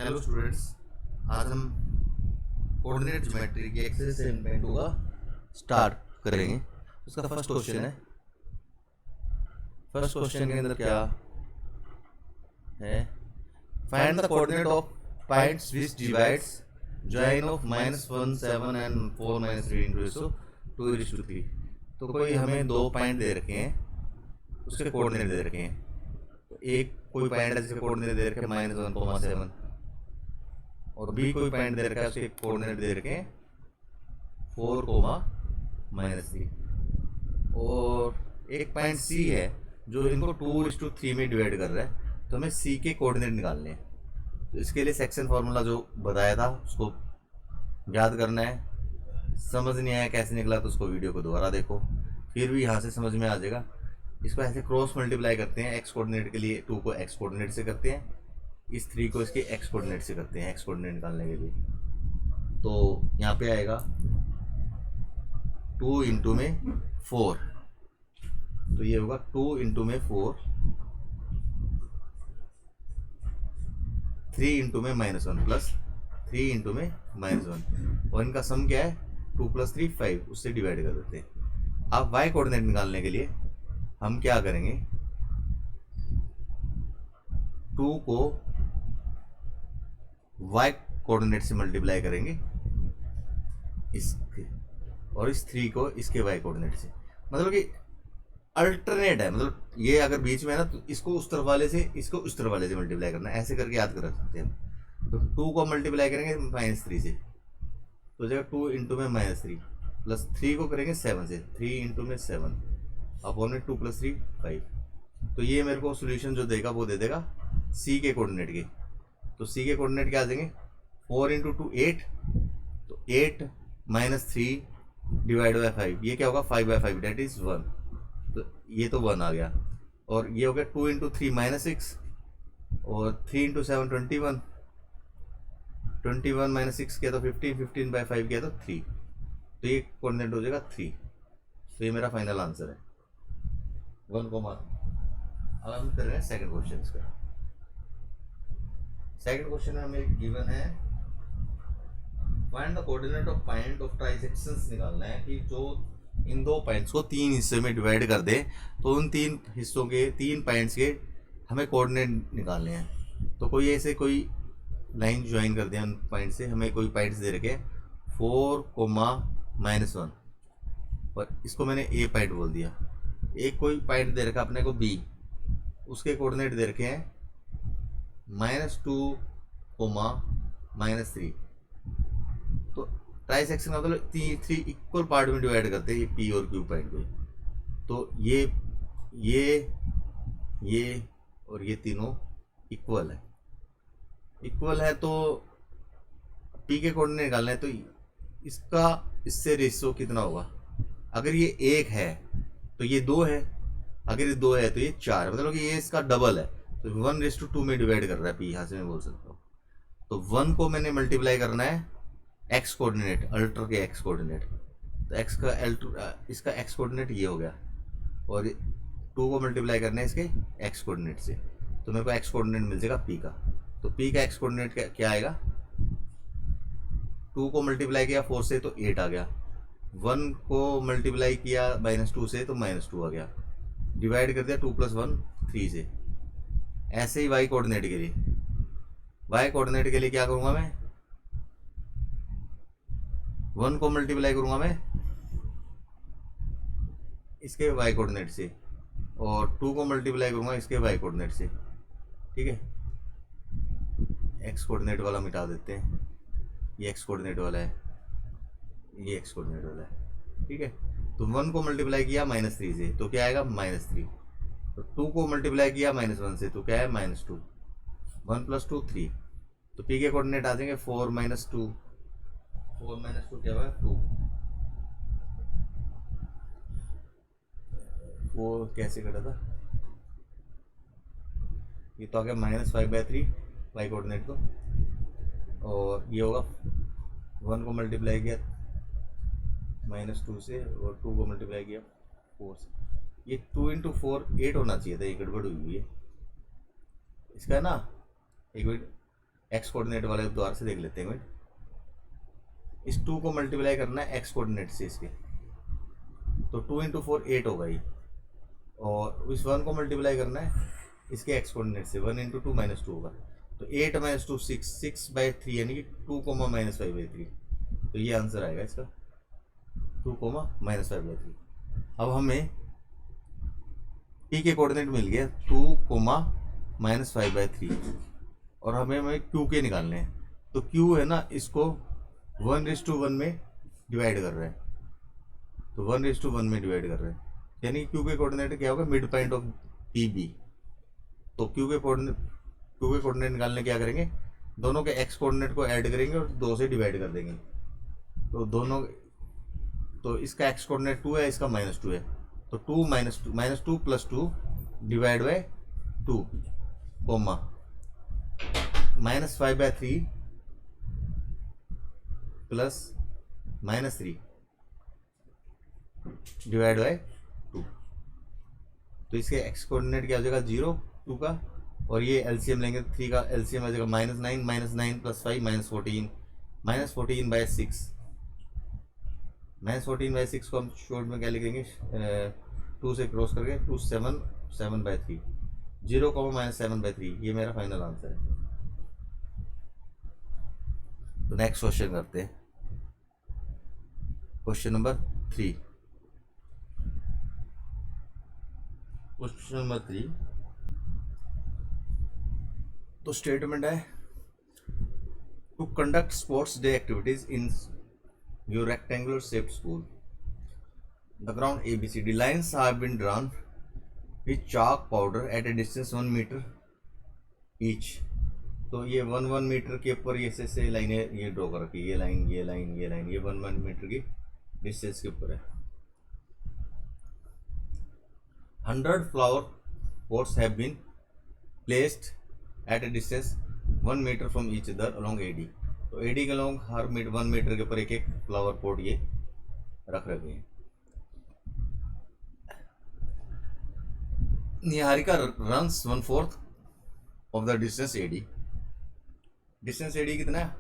Hello students, आज हम coordinate geometry की एक्सरसाइज 7.2 का स्टार्ट करेंगे। उसका फर्स्ट क्वेश्चन है। फर्स्ट क्वेश्चन के अंदर क्या है? Find the coordinate of points which divides join of -1 7 and 4 -3 into ratio 2:3। तो कोई हमें दो पॉइंट दे रखे हैं, उसके कोऑर्डिनेट दे रखे हैं। तो एक कोई पॉइंट है जिसके कोऑर्डिनेट दे रखे हैं -1, 7 और बी कोई पॉइंट दे रखा है, उसके कोऑर्डिनेट दे रखे हैं 4, -3। और एक पॉइंट सी है जो इनको 2:3 में डिवाइड कर रहा है। तो हमें सी के कोऑर्डिनेट निकालने हैं। तो इसके लिए सेक्शन फार्मूला जो बताया था उसको याद करना है। समझ नहीं आया कैसे निकला तो उसको वीडियो को दोबारा देखो, फिर भी यहाँ से समझ में आ जाएगा। इसको ऐसे क्रॉस मल्टीप्लाई करते हैं। एक्स कोऑर्डिनेट के लिए 2 को एक्स कोऑर्डिनेट से करते हैं, इस 3 को इसके एक्स कोऑर्डिनेट से करते हैं, एक्स कोऑर्डिनेट निकालने के लिए। तो यहाँ पे आएगा 2 इंटू में 4, तो ये होगा 2 इंटू में 4, 3 इंटू में -1 प्लस 3 इंटू में -1, और इनका सम क्या है 2 + 3 5, उससे डिवाइड कर देते हैं। अब y कोऑर्डिनेट निकालने के लिए हम क्या करेंगे, 2 को y कोऑर्डिनेट से मल्टीप्लाई करेंगे इसके, और इस 3 को इसके y कोऑर्डिनेट से। मतलब कि अल्टरनेट है, मतलब ये अगर बीच में है ना तो इसको उस तरफ वाले से, इसको उस तरफ वाले से मल्टीप्लाई करना है। ऐसे करके याद कर सकते हैं हम। तो 2 को मल्टीप्लाई करेंगे -3 से, तो जाएगा 2 इंटू में -3 प्लस 3 को करेंगे 7 से, 3 इंटू में 7 अपॉन में 2 + 3 5। तो ये मेरे को सोल्यूशन जो देगा वो दे देगा सी के कोऑर्डिनेट के। तो सी के कोऑर्डिनेट क्या आ जाएंगे, 4 इंटू 2 8, तो 8 -3 डिवाइड बाई 5, ये क्या होगा 5/5, डेट इज 1। तो ये तो 1 आ गया। और ये हो गया 2 इंटू 3 -6, और 3 इंटू 7 21, 21 -6 किया तो 15, 15/5 किया तो 3। तो ये कोऑर्डिनेट हो जाएगा 3। तो ये मेरा फाइनल आंसर है 1, अब हम कर रहे हैं सेकंड क्वेश्चन इसका। सेकंड क्वेश्चन में हमें गिवन है find the coordinate of point of trisections निकालना है कि जो इन दो पॉइंट्स को 3 हिस्से में डिवाइड कर दे, तो उन 3 हिस्सों के 3 पॉइंट्स के हमें कोऑर्डिनेट निकालने हैं। तो कोई ऐसे कोई लाइन ज्वाइन कर दिया उन पॉइंट से, हमें कोई पॉइंट्स दे रखे 4, -1, और इसको मैंने ए पॉइंट बोल दिया। एक कोई पॉइंट दे रखा अपने को बी, उसके कोऑर्डिनेट दे रखे हैं -2, -3। तो ट्राइसेक्शन का मतलब 3 इक्वल पार्ट में डिवाइड करते हैं ये पी और क्यू पॉइंट को। तो ये और ये तीनों इक्वल है। तो पी के कोऑर्डिनेट निकालना है, तो इसका इससे रेशियो कितना होगा। अगर ये 1 है तो ये 2 है, अगर ये 2 है तो ये 4, मतलब कि ये इसका डबल है। तो 1:2 में डिवाइड कर रहा है पी, यहाँ से मैं बोल सकता हूँ। तो 1 को मैंने मल्टीप्लाई करना है एक्स कोऑर्डिनेट, अल्टर के एक्स कोऑर्डिनेट। तो एक्स का इसका एक्स कोऑर्डिनेट ये हो गया, और 2 को मल्टीप्लाई करना है इसके एक्स कोऑर्डिनेट से। तो मेरे को एक्स कोऑर्डिनेट मिल जाएगा पी का। तो पी का एक्स कोऑर्डिनेट क्या आएगा, 2 को मल्टीप्लाई किया 4 से तो 8 आ गया, 1 को मल्टीप्लाई किया -2 से तो -2 आ गया, डिवाइड कर दिया 2 + 1 3 से। ऐसे ही वाई कोऑर्डिनेट के लिए, क्या करूंगा मैं, 1 को मल्टीप्लाई करूंगा मैं इसके वाई कोऑर्डिनेट से, और 2 को मल्टीप्लाई करूंगा इसके वाई कोऑर्डिनेट से। ठीक है, एक्स कोऑर्डिनेट वाला मिटा देते हैं, ये एक्स कोऑर्डिनेट वाला है, ये एक्स कोऑर्डिनेट वाला है। ठीक है, तो 1 को मल्टीप्लाई किया -3 से तो क्या आएगा -3, तो 2 को मल्टीप्लाई किया -1 से तो क्या है -2, 1 + 2 3। तो पी के कोऑर्डिनेट आ जाएंगे 4 - 2, 4 - 2 क्या हुआ 2। वो कैसे कटा था, ये तो आ गया -5/3 वाई कोऑर्डिनेट को, और ये होगा 1 को मल्टीप्लाई किया -2 से, और 2 को मल्टीप्लाई किया 4 से। ये 2 इंटू 4 8 होना चाहिए था, ये गड़बड़ हुई है इसका ना। एक मिनट, एक्स कोऑर्डिनेट वाले द्वारा से देख लेते हैं। इस 2 को मल्टीप्लाई करना है एक्स कोऑर्डिनेट से इसके, तो 2 इंटू 4 8 होगा ये, और इस 1 को मल्टीप्लाई करना है इसके एक्स कोऑर्डिनेट से, 1 इंटू 2 माइनस 2 होगा, तो 8 माइनस 2 6, 6/3 यानी कि 2 कोमा माइनस 5/3, तो ये आंसर आएगा इसका 2 कोमा माइनस 5/3। अब हमें p के कोऑर्डिनेट मिल गया 2 कोमा माइनस 5/3, और हमें क्यू के निकालने हैं, तो क्यू है ना, इसको 1:1 में डिवाइड कर रहे हैं, तो 1:1 में डिवाइड कर रहे हैं, यानी क्यू के कोऑर्डिनेट क्या होगा, mid point of P B. तो क्यू के कोऑर्डिनेट निकालने क्या करेंगे, दोनों के एक्स कोऑर्डिनेट को ऐड करेंगे और 2 से डिवाइड कर देंगे, तो दोनों, तो इसका एक्स कोऑर्डिनेट 2 है, इसका -2 है, तो 2 minus two plus 2 divide by 2 comma -5/3 plus -3 divide by 2, तो इसके एक्स कोऑर्डिनेट क्या हो जाएगा 0 2 का, और ये एलसीएम लेंगे 3 का, एलसीएम आ जाएगा -9 प्लस 5 -14 -14/6, -14/6 को हम शॉर्ट में क्या लिखेंगे 2 से क्रॉस करके 2 7/3, 0 -7/3, ये मेरा फाइनल आंसर है। तो नेक्स्ट क्वेश्चन करते हैं, क्वेश्चन नंबर 3। क्वेश्चन नंबर 3, तो स्टेटमेंट है to conduct sports day activities in your rectangular shaped school, the ground ABCD lines have been drawn with chalk powder at a distance 1 meter each। तो ये 1 metre के ऊपर ये से लाइनें ये ड्रॉ कर रखी, ये लाइन ये लाइन ये लाइन, ये 1 मीटर की डिस्टेंस के ऊपर है। 100 flower pots have been placed at a distance 1 meter from each other along AD। तो AD के along हर 1 मीटर के ऊपर एक एक फ्लावर पॉट ये रख रखे हैं। Niharika runs 1/4 of the distance AD। Distance AD कितना है,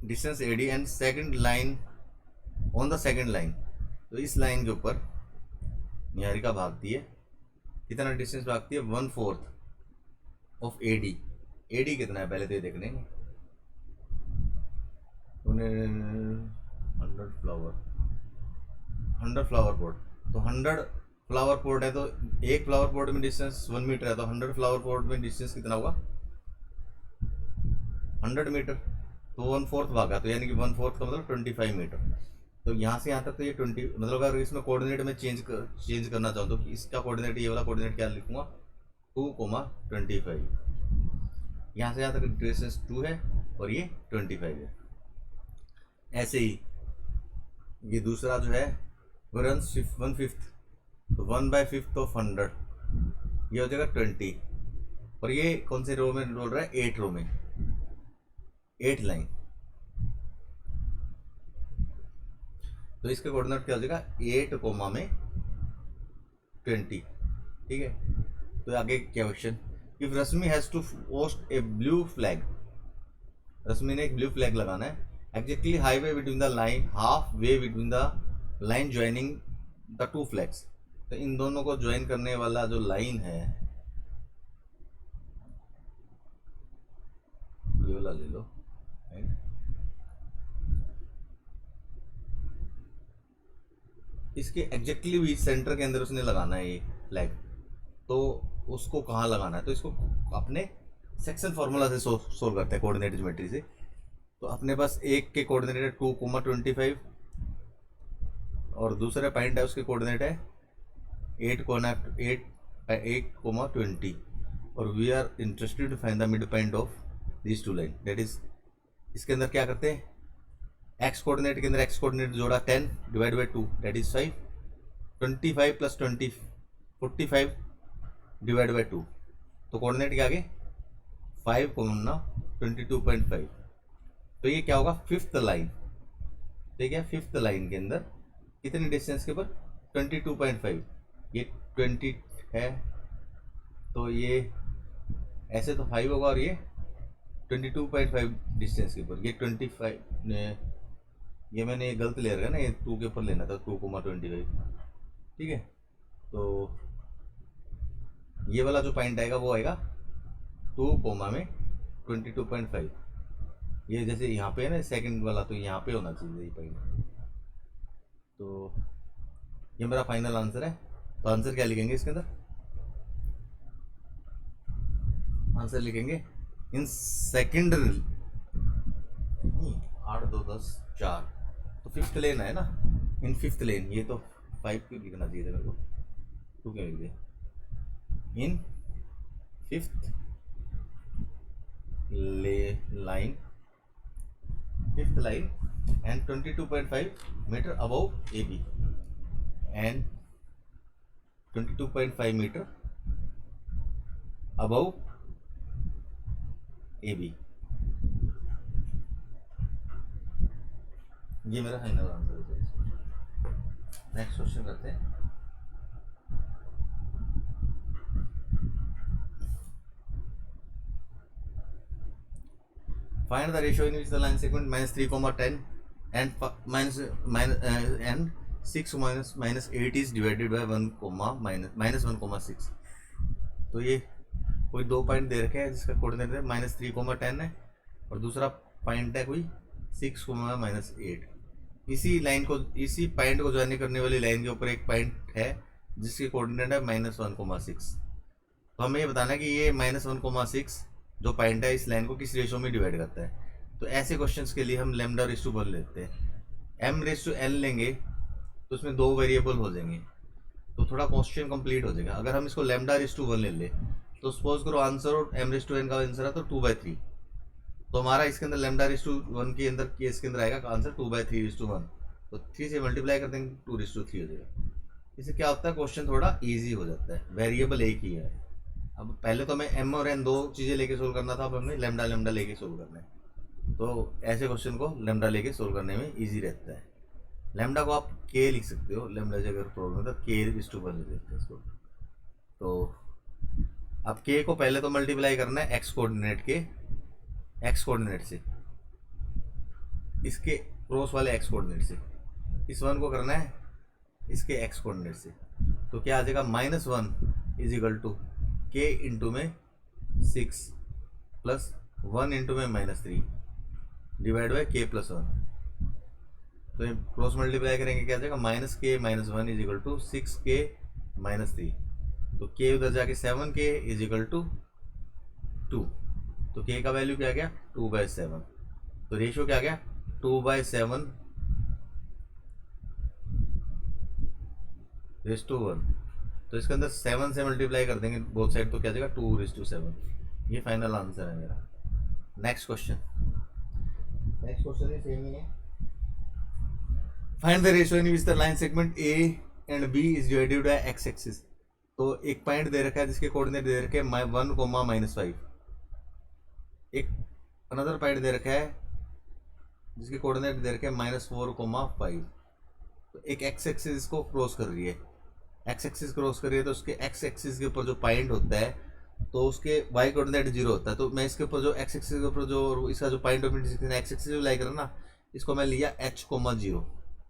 distance AD and second line on the second line, तो इस लाइन के ऊपर निहारिका भागती है, कितना डिस्टेंस भागती है 1/4 ऑफ AD। AD कितना है पहले तो ये देख लेंगे, 100 फ्लावर पॉट, तो 100 फ्लावर पॉट है, तो एक फ्लावर पॉट में डिस्टेंस 1 मीटर है, तो 100 फ्लावर पॉट में डिस्टेंस कितना होगा 100 मीटर, तो 1/4 भागा, तो यानी कि 1/4 का मतलब 25 मीटर। तो यहाँ से यहाँ तक तो ये 20, मतलब अगर इसमें कोऑर्डिनेट में चेंज करना चाहूँ तो इसका कोऑर्डिनेट, ये वाला कोऑर्डिनेट क्या लिखूंगा 2,25। यहाँ से यहाँ तक डिस्टेंस 2 है और ये 25 है। ऐसे ही ये दूसरा जो है वो रन्स 1/5, तो 1/5 ऑफ 100 ये हो जाएगा 20, और ये कौन से रो में बोल रहा है 8 रो में 8 लाइन, तो इसका कोऑर्डिनेट क्या हो जाएगा 8 कोमा में 20। ठीक है, तो आगे क्या question, if Rashmi has to post a blue flag, Rashmi ने एक ब्लू फ्लैग लगाना है exactly highway between the line, half way between the line joining the 2 flags, तो इन दोनों को ज्वाइन करने वाला जो लाइन है ये वाला ले लो, इसके एग्जैक्टली भी सेंटर के अंदर उसने लगाना है ये फ्लैग, तो उसको कहाँ लगाना है, तो इसको अपने सेक्शन फार्मूला से सोल्व करते हैं कोऑर्डिनेट ज्योमेट्री से। तो अपने पास एक के कोऑर्डिनेट है 2,25 और दूसरे पॉइंट है उसके कोऑर्डिनेट है 8,20 और we are interested to find the mid point of this 2 line, that is इसके अंदर क्या करते हैं एक्स कोऑर्डिनेट के अंदर एक्स कोऑर्डिनेट जोड़ा 10 divide by 2 that is 5, 25 plus 20 45 divide by 2, तो कोऑर्डिनेट क्या आ गए 5 को 22.5, तो ये क्या होगा 5th लाइन। ठीक है, 5th लाइन के अंदर कितने डिस्टेंस के ऊपर 22.5, ये 20 है तो ये ऐसे तो 5 होगा और ये 22.5 डिस्टेंस के ऊपर, ये 25 ये मैंने गलत ले रखा है ना, ये 2 के ऊपर लेना था, 2,25। ठीक है, तो ये वाला जो पॉइंट आएगा वो आएगा 2,22.5। ये जैसे यहाँ पे है ना सेकंड वाला, तो यहाँ पे होना चाहिए ये पॉइंट। तो ये मेरा फाइनल आंसर है। तो आंसर क्या लिखेंगे इसके अंदर? आंसर लिखेंगे इन सेकंड, 8 2 10 4, तो फिफ्थ लेन है ना, इन फिफ्थ लेन। ये तो 5 क्यों लिखना चाहिए था मेरे को, 2 क्यों लिख दिया? In fifth line fifth line and 22.5 meter above AB and 22.5 meter above AB। ये मेरा फाइनल आंसर है। नेक्स्ट क्वेश्चन करते हैं। Find the ratio in which the line segment -3,10 and and 6 minus 8 is divided by 1, -1,6। तो ये कोई दो point दे रखे हैं जिसका कोऑर्डिनेट है -3,10 है, और दूसरा पॉइंट है कोई 6, -8। इसी लाइन को, इसी पॉइंट को ज्वाइन करने वाली लाइन के ऊपर एक पॉइंट है जिसकी कोऑर्डिनेट है -1,6। तो हमें ये बताना है कि ये -1,6 जो पॉइंट है इस लाइन को किस रेशो में डिवाइड करता है। तो ऐसे क्वेश्चंस के लिए हम λ/1 लेते हैं। m/n लेंगे तो उसमें 2 वेरिएबल हो जाएंगे, तो थोड़ा क्वेश्चन कंप्लीट हो जाएगा। अगर हम इसको λ/1 ले ले तो सपोज करो आंसर और m/n का आंसर है तो 2/3, तो हमारा इसके अंदर λ/1 के अंदर केस के अंदर आएगा आंसर 2/3:1। तो 3 से मल्टीप्लाई कर देंगे 2/3 हो जाएगा। इससे क्या होता है, क्वेश्चन थोड़ा ईजी हो जाता है, वेरिएबल एक ही है। अब पहले तो हमें m और n 2 चीज़ें लेके सोल्व करना था, अब हमें लैम्डा लेके सोल्व करना है। तो ऐसे क्वेश्चन को लैम्डा लेके सोल्व करने में इजी रहता है। लैम्डा को आप k लिख सकते हो, लैम्डा से अगर प्रॉब्लम है तो k/1 लिख सकते हैं इसको। तो अब k को पहले तो मल्टीप्लाई करना है x कोऑर्डिनेट से, इसके क्रॉस वाले x कोऑर्डिनेट से। इस 1 को करना है इसके x कोऑर्डिनेट से। तो क्या आ जाएगा, -1 is equal to k into में 6 प्लस 1 इंटू में -3 डिवाइड बाई k+1। तो ये क्रॉस मल्टीप्लाई करेंगे क्या आ जाएगा, -k-1 is equal to 6k -3। तो k उधर जाके 7k इज इक्वल टू 2। तो k का वैल्यू क्या आ गया, 2/7। तो रेशियो क्या आ गया, 2/7 1। तो इसके अंदर 7 से मल्टीप्लाई कर देंगे बोथ साइड, तो क्या आ जाएगा 2/7। ये फाइनल आंसर है मेरा। नेक्स्ट क्वेश्चन भी सेम ही है। Find the ratio in which the line segment A and B is divided by X axis. तो एक पॉइंट दे रखा है जिसके कोऑर्डिनेट दे रखे हैं 1, -5। एक अनदर पॉइंट दे रखा है जिसके कोऑर्डिनेट दे रखे हैं -4, 5। तो एक एक्स एक्सिस इसको क्रॉस कर रही है, एक्स एक्सिस क्रॉस कर रही है, तो उसके एक्स एक्सिस के ऊपर जो पॉइंट होता है तो उसके वाई कोऑर्डिनेट 0 होता है। तो मैं इसके ऊपर जो एक्स एक्सिस के ऊपर जो इसका जो point of intersection x axis लाई कर ना, इसको मैं लिया h,0।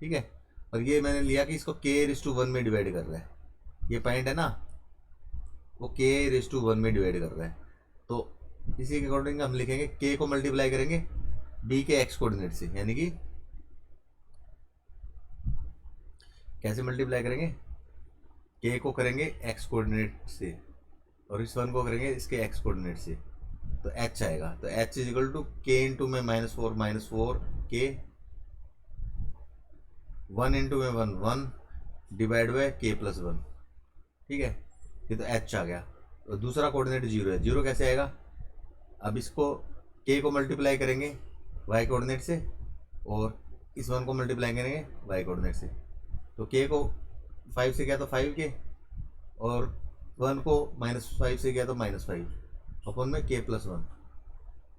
ठीक है, और ये मैंने लिया कि इसको k/1 में डिवाइड कर रहा है। ये पॉइंट है ना, वो k/1 में डिवाइड कर रहा है। तो इसी के अकॉर्डिंग हम लिखेंगे k को मल्टीप्लाई करेंगे b के x कोऑर्डिनेट से, यानी कि कैसे मल्टीप्लाई करेंगे, k को करेंगे x कोऑर्डिनेट से और इस 1 को करेंगे इसके x कोऑर्डिनेट से, तो h आएगा। तो h is equal to k into में -4 k, 1 इंटू में 1 डिवाइड बाय k+1। ठीक है, ये तो h आ गया। और दूसरा कोऑर्डिनेट 0 है, 0 कैसे आएगा, अब इसको k को मल्टीप्लाई करेंगे y कोऑर्डिनेट से और इस 1 को मल्टीप्लाई करेंगे y कोऑर्डिनेट से। तो k को 5 से गया तो 5k और 1 को -5 से गया तो -5 अपन में k+1।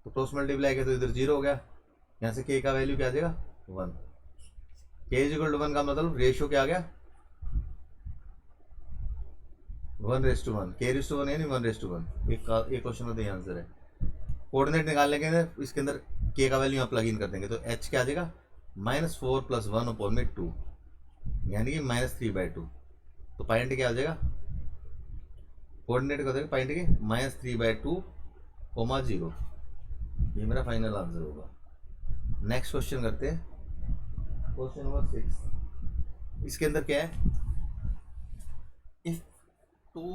तो क्रॉस मल्टीप्लाई किया तो इधर 0 हो गया, यहाँ से k का वैल्यू क्या आ जाएगा 1। k = 1 का मतलब रेशियो क्या आ गया 1:1 k/1 यानी 1:1। एक क्वेश्चन का तो ये आंसर है। कोऑर्डिनेट निकालने के लिए इसके अंदर k का वैल्यू यहाँ प्लग इन कर देंगे तो h क्या आ जाएगा -4 + 1/2 यानी कि -3/2। तो पॉइंट क्या आ जाएगा, कोऑर्डिनेट का देगा पॉइंट के -3/2, 0। ये मेरा फाइनल आंसर होगा। नेक्स्ट क्वेश्चन करते हैं, क्वेश्चन नंबर 6। इसके अंदर क्या है, if 2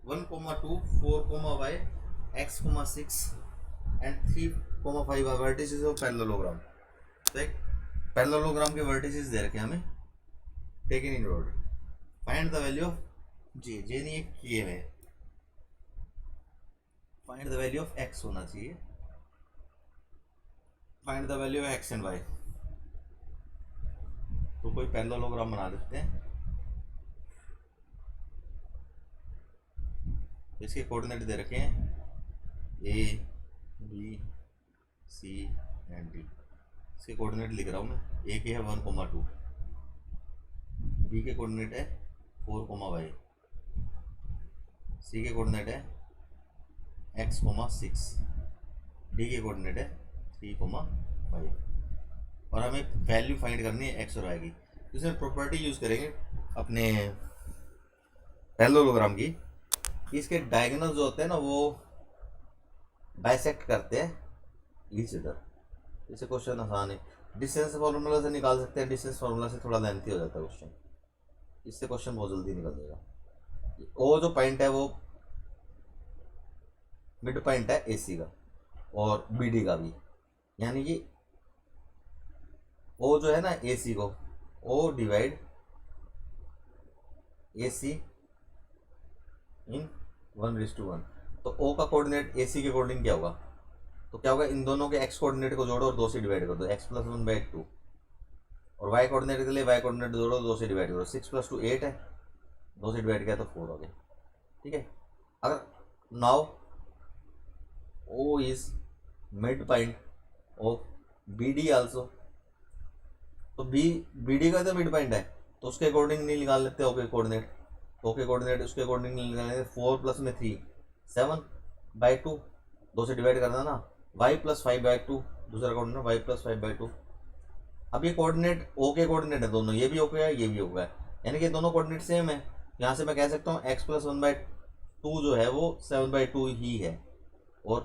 1, 2 4, y x, 6 and 3, 5 are vertices of parallelogram. तो एक पैरेललोग्राम के वर्टिसेस दे रखे हैं हमें, taken in order. Find the value of j नहीं एक ये है, find the value of x होना चाहिए, find the value of x and y। तो कोई पैरेललोग्राम बना देते हैं। इसके कोऑर्डिनेट दे रखे हैं a b c and d। इसके कोऑर्डिनेट लिख रहा हूँ मैं, a के है 1, 2, b के कोऑर्डिनेट है 4, y, c के कोऑर्डिनेट है x, 6, d के कोऑर्डिनेट है 3, 5 और हमें वैल्यू फाइंड करनी है x और y की। इसमें प्रॉपर्टी यूज करेंगे अपने पैरेललोग्राम की, इसके डायगोनल जो होते हैं ना वो बाइसेक्ट करते हैं ईच अदर। इसे क्वेश्चन आसान है, डिस्टेंस फॉर्मूला से निकाल सकते हैं, डिस्टेंस फॉर्मूला से थोड़ा लेंथी हो जाता है क्वेश्चन, इससे क्वेश्चन बहुत जल्दी निकल जाएगा। ओ जो पॉइंट है वो मिड पॉइंट है AC का और BD का भी, यानी कि O जो है ना AC को, O डिवाइड AC इन 1:1। तो O का कोऑर्डिनेट AC के कोऑर्डिनेट क्या होगा, तो क्या होगा, इन दोनों के x कोऑर्डिनेट को जोड़ो और 2 से डिवाइड कर दो, x + 1/2, और y कोऑर्डिनेट के लिए y कोऑर्डिनेट जोड़ो 2 से डिवाइड करो, 6 + 2 8 है, 2 से डिवाइड किया तो 4 हो गया। ठीक है, अगर now O is mid point of BD also, तो BD का तो मिड पॉइंट है तो उसके अकॉर्डिंग नहीं निकाल लेते O के कोऑर्डिनेट, O के कोऑर्डिनेट उसके अकॉर्डिंग नहीं निकाल लेते। 4 + 3 7/2, 2 से डिवाइड करना ना, y + 5/2 दूसरा कोऑर्डिनेट, y + 5/2। अब ये कोऑर्डिनेट O के कोऑर्डिनेट है दोनों, ये भी हो गया ये भी हो गया, यानी कि दोनों कोऑर्डिनेट सेम है। यहाँ से मैं कह सकता हूँ x + 1/2 जो है वो 7/2 ही है, और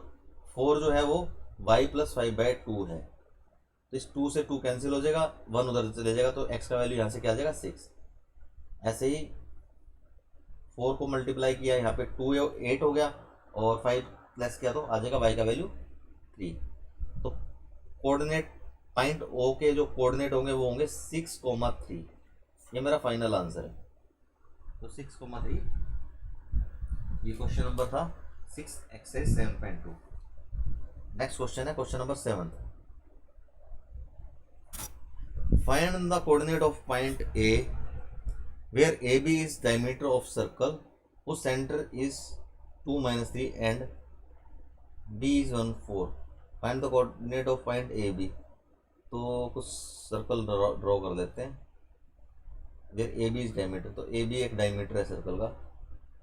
4 जो है वो y + 5/2 है। तो इस 2 से 2 कैंसिल हो जाएगा, 1 उधर चले जाएगा, तो x का वैल्यू यहाँ से क्या आ जाएगा 6। ऐसे ही 4 को मल्टीप्लाई किया यहाँ पे 2 8 हो गया, और 5 प्लस किया तो आ जाएगा y का वैल्यू 3। तो कोऑर्डिनेट पॉइंट O के जो कोऑर्डिनेट होंगे वो होंगे 6, 3। ये मेरा फाइनल आंसर है। तो 6, 3 ये क्वेश्चन नंबर था 6 एक्सरसाइज 7.2। नेक्स्ट क्वेश्चन है question number 7। Find the coordinate of point A where AB is diameter of circle whose center is 2, -3 and B is 1, 4। Find the coordinate of point AB। तो कुछ circle draw कर लेते हैं, where AB is diameter, तो AB एक diameter है circle का,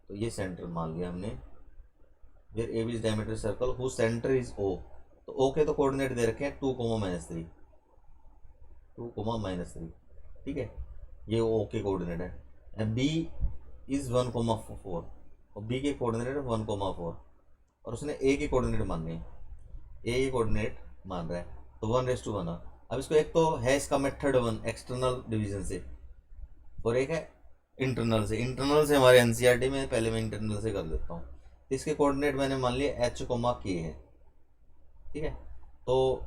तो ये सेंटर मान लिया हमने। Where AB is diameter circle who centre is O, तो O के तो कोऑर्डिनेट दे रखे हैं 2, -3 2, ठीक है, ये O के कोऑर्डिनेट है। एंड B इज 1, 4 और B के कोऑर्डिनेट है 1, 4 और उसने A के कोऑर्डिनेट मानने हैं, A के कोऑर्डिनेट मान रहा है, तो 1:1। अब इसको एक तो है इसका मेथड 1 एक्सटर्नल डिवीजन से, और एक है इंटरनल से। इंटरनल से हमारे NCERT में, पहले मैं इंटरनल से कर लेता हूँ। इसके कोऑर्डिनेट मैंने मान लिया H, K है, ठीक है। तो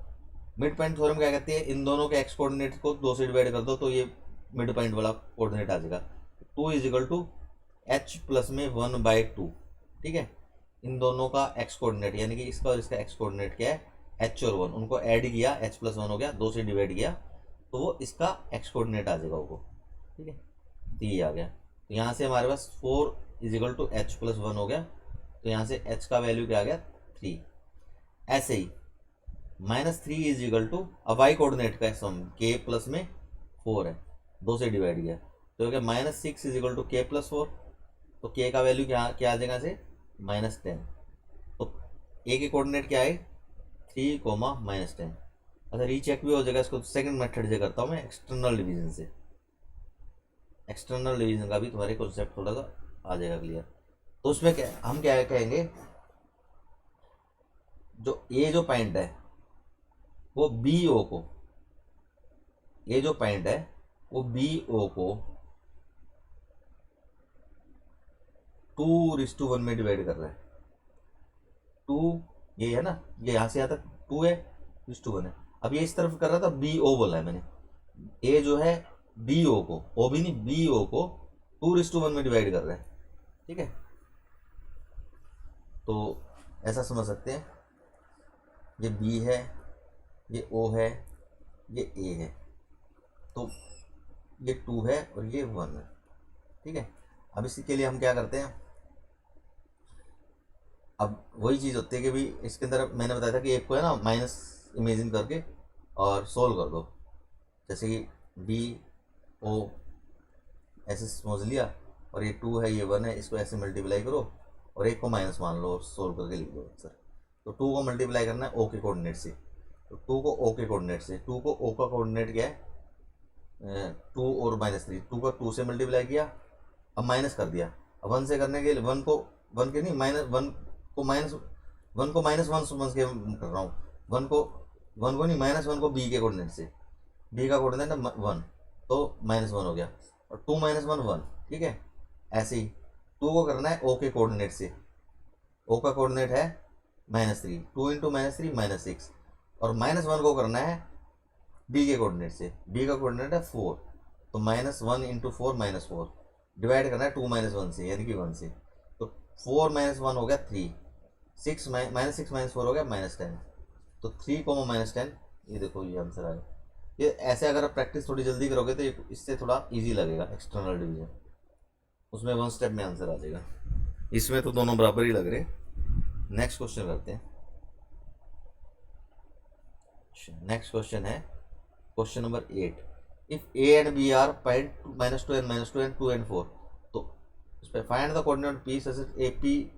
मिड पॉइंट थ्योरम क्या कहती है, इन दोनों के x कोऑर्डिनेट को 2 से डिवाइड कर दो तो ये मिड पॉइंट वाला कोऑर्डिनेट आ जाएगा। 2 = H + में 1/2, ठीक है। इन दोनों का x कोऑर्डिनेट यानी कि इसका और इसका x कोऑर्डिनेट क्या है, H और 1, उनको ऐड किया, H + 1 हो गया, 2 से डिवाइड किया तो वो इसका x कोऑर्डिनेट आ जाएगा वो, ठीक है। तो ये आ गया, तो यहाँ से हमारे पास 4 = H + 1 हो गया, तो यहाँ से h का वैल्यू क्या आ गया 3। ऐसे ही -3 = अब y कोऑर्डिनेट का सम k + में 4 है, 2 से डिवाइड किया तो हो गया -6 = k + 4, तो के का वैल्यू क्या क्या आ जाएगा से -10। तो ए के कोऑर्डिनेट क्या है 3, -10। अच्छा रीचेक भी हो जाएगा इसको, सेकंड मेथड से करता हूँ मैं, एक्सटर्नल डिवीजन से। एक्सटर्नल डिवीजन का भी तुम्हारे कॉन्सेप्ट थोड़ा सा आ जाएगा क्लियर। तो उसमें क्या हम क्या कहेंगे, जो ए जो पॉइंट है वो बी ओ को, ये जो पॉइंट है वो बी ओ को 2:1 में डिवाइड कर रहा है। 2 ये है ना, ये यहाँ से यहाँ तक 2 है, 2:1 है। अब ये इस तरफ कर रहा था, बी ओ बोला है मैंने, ए जो है बी ओ को, ओ भी नहीं बी ओ को 2:1 में डिवाइड कर रहा है। ठीक है, तो ऐसा समझ सकते हैं, ये बी है, ये ओ है, ये ए है, तो ये 2 है और ये 1 है। ठीक है, अब इसके लिए हम क्या करते हैं, अब वही चीज़ होती है कि भी इसके अंदर मैंने बताया था कि एक को है ना माइनस इमेजिन करके और सोल्व कर दो, जैसे कि बी ओ ऐसे समझ लिया, और ये 2 है ये 1 है, इसको ऐसे मल्टीप्लाई करो और एक को माइनस मान लो और सोल्व करके लिख दो आंसर। तो 2 को मल्टीप्लाई करना है ओ के कोऑर्डिनेट से, तो 2 को ओ के कोऑर्डिनेट से, 2 को ओ का कोऑर्डिनेट क्या है 2 और -3, 2 का 2 से मल्टीप्लाई किया, अब माइनस कर दिया। अब 1 से करने के लिए 1 को 1 के नहीं -1 को -1 समझ के कर रहा हूँ, 1 को नहीं -1 को बी के कोऑर्डिनेट से, बी का कोऑर्डिनेट है 1, तो -1 हो गया, और 2 -1 1। ठीक है, ऐसे ही 2 को करना है ओ के कोऑर्डिनेट से, ओ का कोऑर्डिनेट है -3, 2 × -3 -6, और -1 को करना है बी के कोऑर्डिनेट से, बी का कोऑर्डिनेट है 4, तो -1 × 4 -4, डिवाइड करना है 2 -1 से यानी कि 1 से, तो 4 -1 हो गया 3, 6 -4 हो गया -10, तो 3, -10, ये देखो ये आंसर आएगा। ये ऐसे अगर आप प्रैक्टिस थोड़ी जल्दी करोगे तो इससे थोड़ा इजी लगेगा एक्सटर्नल डिवीजन, उसमें 1 स्टेप में आंसर आ जाएगा। इसमें तो दोनों बराबर ही लग रहे। नेक्स्ट क्वेश्चन करते हैं। नेक्स्ट क्वेश्चन है question number 8। If A and B are point -2 and -2 and 2 and 4, तो इस पर find the coordinate P such A P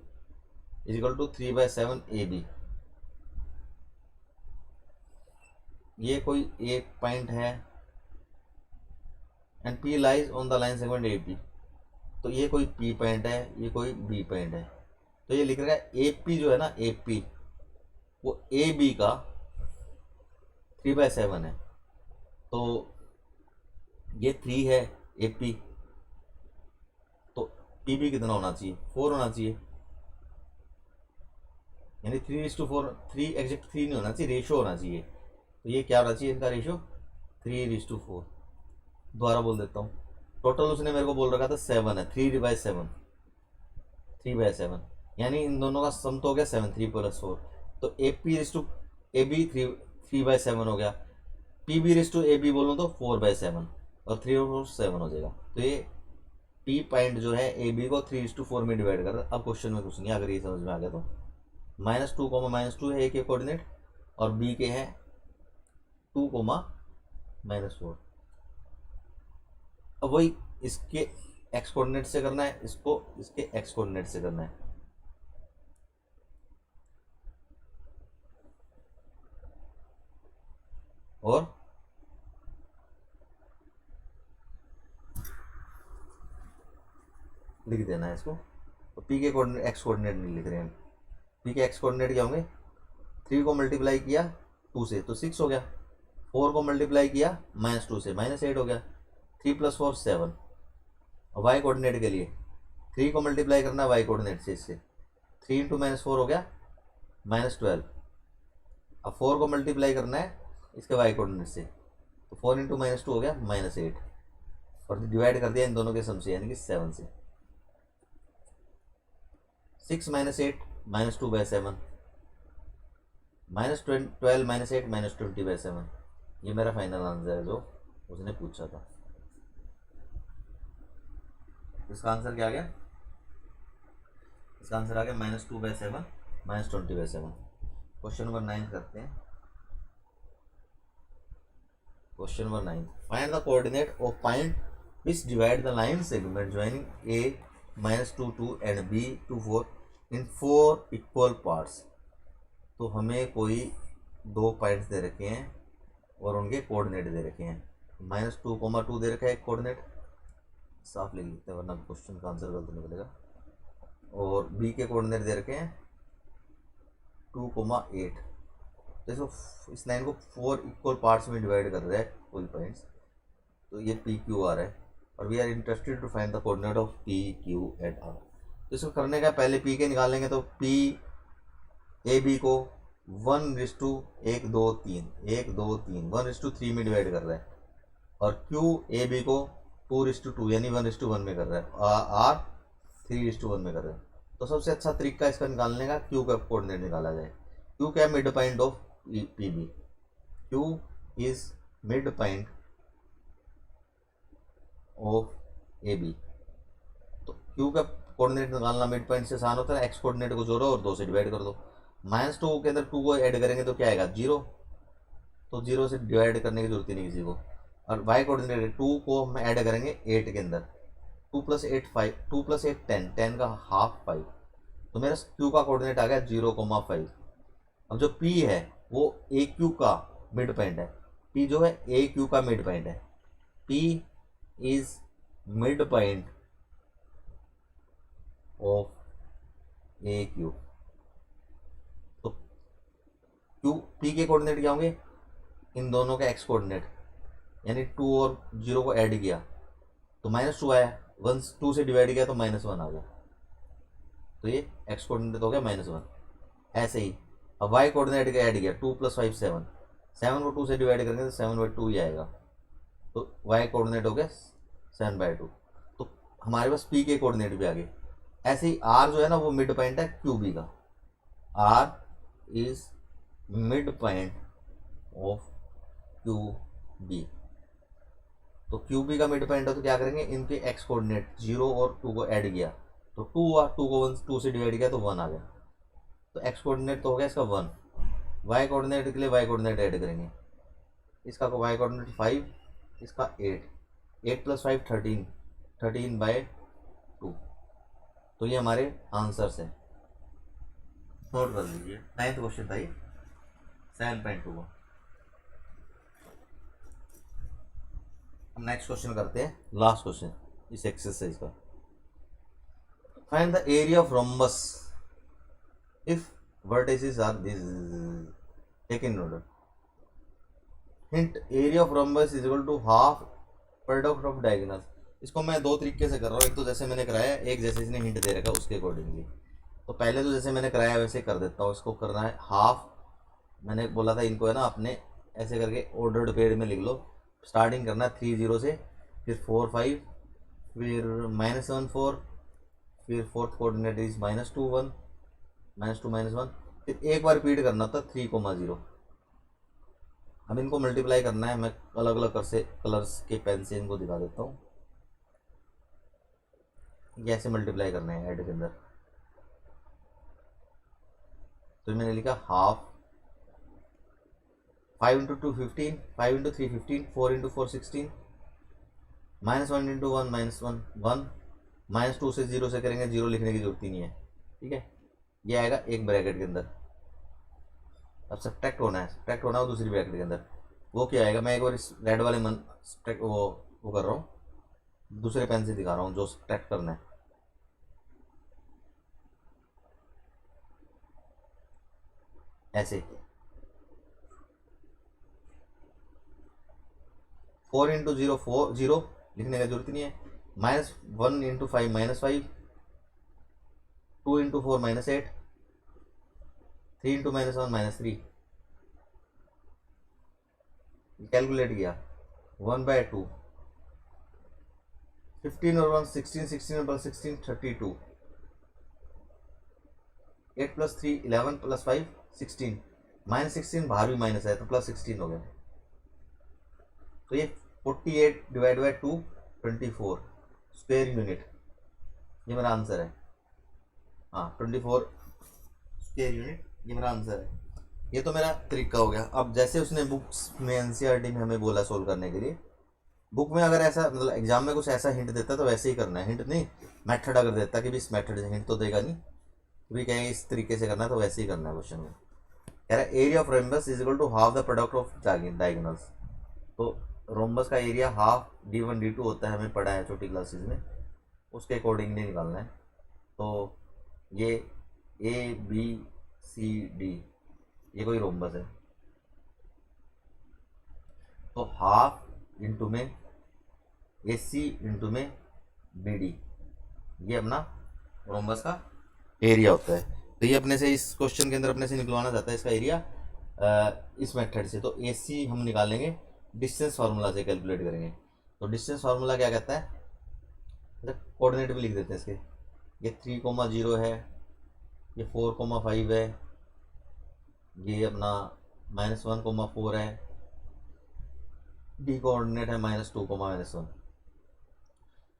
is equal to 3/7 A B. ये कोई एक पॉइंट है and P lies on the line segment A P, तो ये कोई पी पॉइंट है, ये कोई बी पॉइंट है, तो ये लिख रहा है ए पी जो है ना, ए पी वो ए बी का 3/7 है, तो ये 3 है ए पी, तो पी बी कितना होना चाहिए 4 होना चाहिए, यानी 3:4, 3 एग्जैक्ट 3 नहीं होना चाहिए, रेशो होना चाहिए, तो ये क्या होना चाहिए इनका रेशो 3:4। दोबारा बोल देता हूँ, टोटल उसने मेरे को बोल रखा था 7 है, 3/7, यानी इन दोनों का सम तो हो गया 7, 3 + 4, तो ए पी ए बी 3/7 हो गया, पी बी ए बी बोलूँ तो 4/7, और 3 और 4 7 हो जाएगा, तो ये पी पॉइंट जो है ए बी को 3:4 में डिवाइड कर रहा है। अब क्वेश्चन में कुछ नहीं, अगर ये समझ में आ गया तो -2, -2 है ए के कोऑर्डिनेट और बी के हैं 2, -4। अब वही इसके एक्स कोऑर्डिनेट से करना है, इसको इसके एक्स कोऑर्डिनेट से करना है। और लिख देना है इसको, तो पी के कोऑर्डिनेट एक्स कोऑर्डिनेट नहीं लिख रहे हैं, पी के एक्स कोऑर्डिनेट क्या होंगे, 3 को मल्टीप्लाई किया 2 से तो 6 हो गया, 4 को मल्टीप्लाई किया -2 से -8 हो गया, 3 + 4 7। और वाई कोऑर्डिनेट के लिए 3 को मल्टीप्लाई करना है वाई कोऑर्डिनेट से, इससे 3 × -4 हो गया -12। अब 4 को मल्टीप्लाई करना है इसके वाई कोऑर्डिनेट से, तो 4 × -2 हो गया -8, और डिवाइड कर दिया इन दोनों के सम से यानी कि 7 से। 6 - 8 -2/7, -12 -8 -20/7, ये मेरा फाइनल आंसर है जो उसने पूछा था। इसका आंसर क्या आ गया, इसका आंसर आ गया -2/7 -20/7। क्वेश्चन नंबर 9 करते हैं। Question number 9, find the coordinate of point which divide the line segment joining A -2 2 and b 2 4 in 4 equal parts. तो हमें कोई 2 पॉइंट्स दे रखे हैं और उनके कोऑर्डिनेट दे रखे हैं। -2, 2 दे रखा है एक कोऑर्डिनेट, साफ लिख लेते हैं वरना क्वेश्चन का आंसर गलत निकलेगा। और b के कोऑर्डिनेट दे रखे हैं 2, 8। देखो इस लाइन को 4 इक्वल पार्ट्स में डिवाइड कर रहा है कोई पॉइंट्स, तो ये पी क्यू आर है और we are interested to find the coordinate of P Q and R. तो इसको करने का पहले पी के निकालेंगे, तो पी ए बी को 1:1 2 3 1 2 3 1:3 में डिवाइड कर रहा है और क्यू ए बी को 2:2 यानी 1:1 में कर रहा है, आर 3:1 में कर रहा है। तो सबसे अच्छा तरीका इसका निकालने का क्यू का कोऑर्डिनेट निकाला जाए। क्यू क्या mid point of P B, Q is mid point of A B. तो क्यू का कोऑर्डिनेट निकालना मिड पॉइंट से आसान होता है, एक्स कोऑर्डिनेट को जोड़ो और 2 से डिवाइड कर दो। -2 के अंदर 2 को ऐड करेंगे तो क्या आएगा 0, तो 0 से डिवाइड करने की जरूरत ही नहीं किसी को। और वाई कोऑर्डिनेट 2 को हम ऐड करेंगे 8 के अंदर, 2 + 8 5, 2 + 8 10, 10 का हाफ 5, तो मेरा क्यू का कोऑर्डिनेट आ गया 0,5। अब जो P है वो ए क्यू का मिड पॉइंट है, P जो है ए क्यू का मिड पॉइंट है, P is mid point of A Q. तो क्यू P के कोऑर्डिनेट क्या होंगे, इन दोनों के एक्स कोऑर्डिनेट, यानी 2 और 0 को ऐड किया तो -2 आया, 1 2 से डिवाइड किया तो -1 आ गया, तो ये एक्स कोऑर्डिनेट हो गया -1। ऐसे ही अब वाई कोऑर्डिनेट का ऐड किया 2 + 5 7, 7 को 2 से डिवाइड करेंगे तो 7/2 ही आएगा, तो वाई कोऑर्डिनेट हो गया 7/2। तो हमारे पास पी के कोऑर्डिनेट भी आ गए। ऐसे ही आर जो है ना वो मिड पॉइंट है क्यू बी का, R is mid point of Q B. तो क्यू बी का मिड पॉइंट है तो क्या करेंगे, इनके एक्स कोऑर्डिनेट 0 और 2 को ऐड किया तो 2 और 2 को 2 से डिवाइड किया तो 1 आ गया, तो एक्स कोऑर्डिनेट तो हो गया इसका 1। वाई कोऑर्डिनेट के लिए वाई कोऑर्डिनेट ऐड करेंगे, इसका वाई कोऑर्डिनेट 5, इसका 8, 8 + 5 13, 13/2। तो ये हमारे आंसर्स हैं, नोट कर लीजिए। 9th क्वेश्चन था ये 7.2 का। हम नेक्स्ट क्वेश्चन करते हैं, लास्ट क्वेश्चन इस एक्सरसाइज का। Find the area of rhombus if vertices are this, take in order. Hint, area of rhombus is equal to half product of diagonals। इसको मैं 2 तरीके से कर रहा हूँ, एक तो जैसे मैंने कराया, एक जैसे इसने हिंट दे रखा उसके अकॉर्डिंगली। तो पहले तो जैसे मैंने कराया वैसे कर देता हूँ। इसको करना है हाफ, मैंने बोला था इनको है ना अपने ऐसे करके ऑर्डर्ड पेड में लिख लो। स्टार्टिंग करना है 3 0 से, फिर 4 5, फिर -1 4, फिर फोर्थ कोऑर्डिनेट इज -2 1, -2 -1, फिर एक बार रिपीट करना था 3,0। अब इनको मल्टीप्लाई करना है, मैं अलग अलग कलर्स के पेन से इनको दिखा देता हूँ। कैसे मल्टीप्लाई करना है ऐड के अंदर, तो मैंने लिखा हाफ, 5 × 2 15, 5 × 3 15, 4 × 4 16, -1 × 1 -1 1, -2 से 0 से करेंगे, 0 लिखने की जरूरत ही नहीं है, ठीक है। ये आएगा एक ब्रैकेट के अंदर। अब सब्ट्रैक्ट होना है दूसरी ब्रैकेट के अंदर। वो क्या आएगा, मैं एक बार इस रेड वाले वो कर रहा हूँ, दूसरे पेन से दिखा रहा हूँ जो सब्ट्रैक्ट करना है। ऐसे 4 × 0 4 0 लिखने की जरूरत नहीं है, -1 × 5 -5, 2 × 4 -8, 3 × -1 -3, कैलकुलेट किया 1/2, 15 और 1 16, 16 और 16 32, 8 + 3 11 + 5 16, -16 बाहर भी माइनस है तो +16 हो गया। तो ये 48/2 24 स्क्वायर यूनिट, ये मेरा आंसर है। हाँ 24 स्क्वायर यूनिट, ये मेरा आंसर है। ये तो मेरा तरीका हो गया। अब जैसे उसने बुक्स में एनसीईआरटी में हमें बोला सोल्व करने के लिए, बुक में अगर ऐसा मतलब एग्जाम में कुछ ऐसा हिंट देता तो वैसे ही करना है, हिंट नहीं मेथड अगर देता कि भी इस मेथड से, हिंट तो देगा नहीं कि भी कहेंगे इस तरीके से करना है, तो वैसे ही करना है क्वेश्चन में। कह रहा है area of rhombus is equal to half the product of diagonals. तो रोम्बस का एरिया हाफ d1 d2 होता है, हमें पढ़ा है छोटी क्लासेस में, उसके अकॉर्डिंगली निकालना है। तो ये ए बी सी डी ये कोई रोम्बस है, तो हाफ इंटू में ए सी इंटू में बी डी, ये अपना रोम्बस का एरिया होता है। तो ये अपने से इस क्वेश्चन के अंदर अपने से निकलवाना चाहता है इसका एरिया इस मेथड से। तो ए सी हम निकालेंगे डिस्टेंस फार्मूला से, कैलकुलेट करेंगे। तो डिस्टेंस फार्मूला क्या कहता है, अच्छा कोऑर्डिनेट भी लिख देते हैं इसके, ये 3,0 है, ये 4,5 है, ये अपना -1,4 है, डी कोऑर्डिनेट है -2,-1।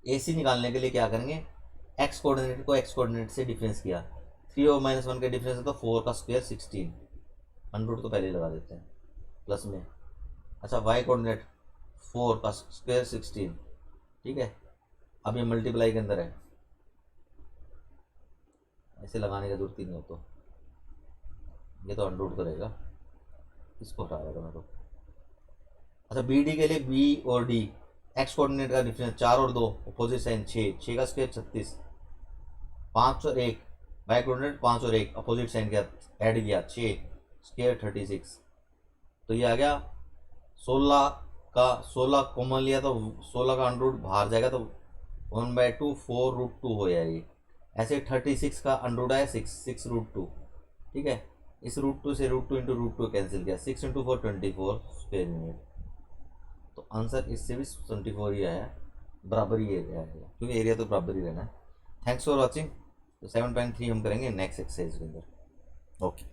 ए सी निकालने के लिए क्या करेंगे, एक्स कोऑर्डिनेट को एक्स कोऑर्डिनेट से डिफरेंस किया, 3 और -1 का डिफरेंस है तो 4 का स्क्वायर 16, अंडर तो पहले ही लगा देते हैं प्लस में। अच्छा वाई कोऑर्डिनेट 4 का स्क्वायर 16, ठीक है। अब ये मल्टीप्लाई के अंदर है, ऐसे लगाने की जरूरत ही नहीं हो, तो ये तो अंडर तो रहेगा, इसको हटा देगा मैं तो। अच्छा बी डी के लिए बी और डी एक्स कोऑर्डिनेट का डिफरेंस 4 और 2 अपोजिट साइन 6 का स्क्वायर 36, 5 और 1 वाई कोऑर्डिनेट 5 और 1 अपोजिट साइन किया ऐड किया 6 स्क्वायर 36। तो ये आ गया 16 का 16 कॉमन लिया तो 16 का अंडर रूट बाहर जाएगा तो 1/2 4√2 हो जाएगी। ऐसे 36 का अंडर रूट आया 6√2, ठीक है। इस √2 से √2 इंटू √2 कैंसिल किया, 6 इंटू 4 24 स्क्वायर यूनिट। तो आंसर इससे भी 24 ही आया, बराबर ही एरिया है क्योंकि एरिया तो बराबर ही रहना है। Thanks for watching. तो 7.3 हम करेंगे नेक्स्ट एक्सरसाइज के अंदर। ओके।